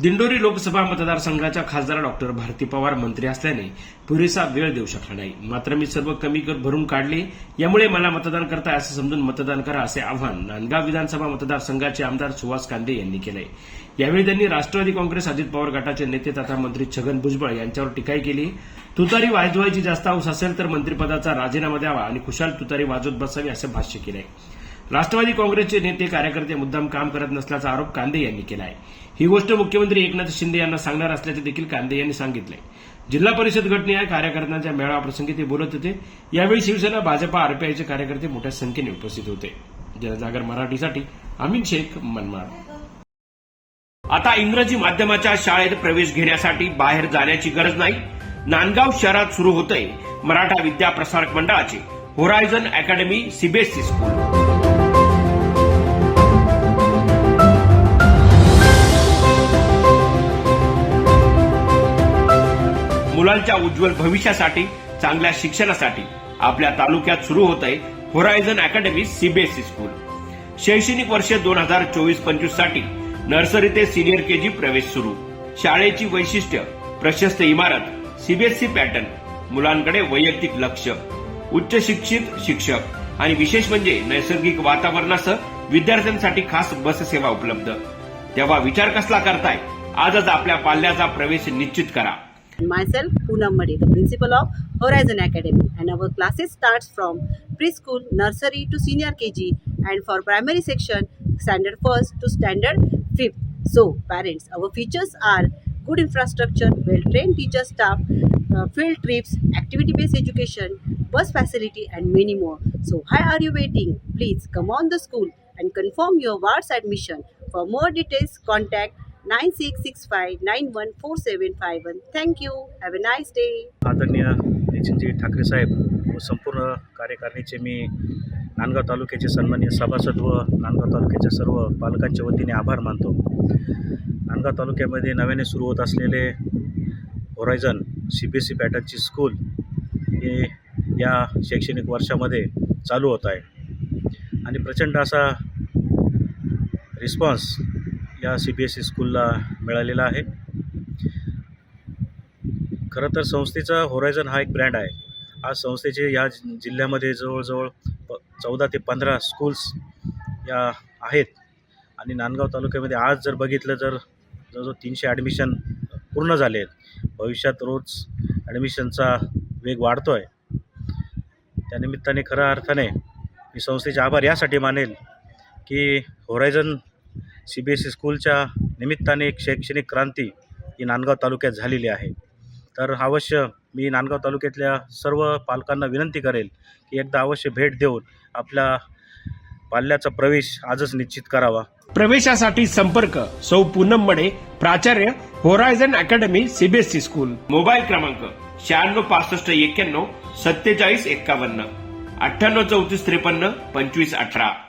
दिंडोरी लोकसभा मतदारसंघाच्या खासदार डॉक्टर भारती पवार मंत्री असल्याने पुरेसा वेळ देऊ शकला नाही. मात्र मी सर्व कमी कर भरून काढले, यामुळे मला मतदान करताय असं समजून मतदान करा, असे आवाहन नांदगाव विधानसभा मतदारसंघाचे आमदार सुहास कांदे यांनी केलंय. यावेळी त्यांनी राष्ट्रवादी काँग्रेस अजित पवार गटाचे नेते तथा मंत्री छगन भुजबळ यांच्यावर टीकाही केली. तुतारी वाजवायची जास्त हौस असेल तर मंत्रिपदाचा राजीनामा द्यावा आणि खुशाल तुतारी वाजवत बसावी, असं भाष्य केलंय. राष्ट्रवादी काँग्रेसचे नेते कार्यकर्ते मुद्दाम काम करत नसल्याचा आरोप कांदे यांनी केला आहे. ही गोष्ट मुख्यमंत्री एकनाथ शिंदे यांना सांगणार असल्याचे देखील कांदे यांनी सांगितले. जिल्हा परिषद गटनिहाय कार्यकर्त्यांच्या मेळाव्याप्रसंगी ते बोलत होते. यावेळी शिवसेना, भाजपा, आरपीआयचे कार्यकर्ते मोठ्या संख्येने उपस्थित होते. जनजागर मराठीसाठी अमीन शेख, मनमाड. आता इंग्रजी माध्यमाच्या शाळेत प्रवेश घेण्यासाठी बाहेर जाण्याची गरज नाही. नांदगाव शहरात सुरू होतंय मराठा विद्या प्रसारक मंडळाचे होरायझन अकॅडमी सीबीएसई स्कूल. मुलांच्या उज्ज्वल भविष्यासाठी, चांगल्या शिक्षणासाठी आपल्या तालुक्यात सुरू होत आहे होरायझन अकॅडमी सीबीएसई स्कूल. शैक्षणिक वर्ष 2024-25 साठी नर्सरी ते सिनियर केजी प्रवेश सुरू. शाळेची वैशिष्ट्य: प्रशस्त इमारत, सीबीएसई पॅटर्न, मुलांकडे वैयक्तिक लक्ष, उच्च शिक्षित शिक्षक आणि विशेष म्हणजे नैसर्गिक वातावरणासह विद्यार्थ्यांसाठी खास बस सेवा उपलब्ध. तेव्हा विचार कसला करताय? आजच आपल्या पाल्याचा प्रवेश निश्चित करा. Myself, Poonam Madi, the principal of Horizon Academy, and our classes starts from preschool, nursery to senior KG, and for primary section, standard 1st to standard 5th. So, parents, our features are good infrastructure, well-trained teacher staff, field trips, activity-based education, bus facility, and many more. So, why are you waiting? Please come on the school and confirm your ward's admission. For more details, contact 9665914751. Thank you. Have a nice day. आदरणीय नितीनजी ठाकरे साहेब व संपूर्ण कार्यकारिणीचे मी नांदगाव तालुक्याचे सन्माननीय सभासद व नांदगाव तालुक्याच्या सर्व पालकांच्या वतीने आभार मानतो. नांदगाव तालुक्यामध्ये नव्याने सुरू होत असलेले होरायझन सीबीएसई पॅटर्नची स्कूल हे या शैक्षणिक वर्षामध्ये चालू होत आहे आणि प्रचंड असा रिस्पॉन्स या सीबीएसई स्कूलला मिळालेला आहे. खरं तर संस्थेचा होरायझन हा एक ब्रँड आहे. आज संस्थेचे या जिल्ह्यामध्ये जवळजवळ 14 ते 15 स्कूल्स या आहेत आणि नांदगाव तालुक्यामध्ये आज जर बघितलं तर जवळजवळ 300 ॲडमिशन पूर्ण झाले आहेत. भविष्यात रोज ॲडमिशनचा वेग वाढतो आहे. त्यानिमित्ताने खऱ्या अर्थाने मी संस्थेचे आभार यासाठी मानेल की होरायझन सीबीएसई स्कूलच्या निमित्ताने एक शैक्षणिक क्रांती ही नांदगाव तालुक्यात झालेली आहे. तर अवश्य मी नांदगाव तालुक्यातल्या सर्व पालकांना विनंती करेल की एकदा अवश्य भेट देऊन आपल्या पाल्याचा प्रवेश आजच निश्चित करावा. प्रवेशासाठी संपर्क सौ पूनम मडे, प्राचार्य, horizon academy CBSE school. Mobile क्रमांक 966591 4751, 983453 2518.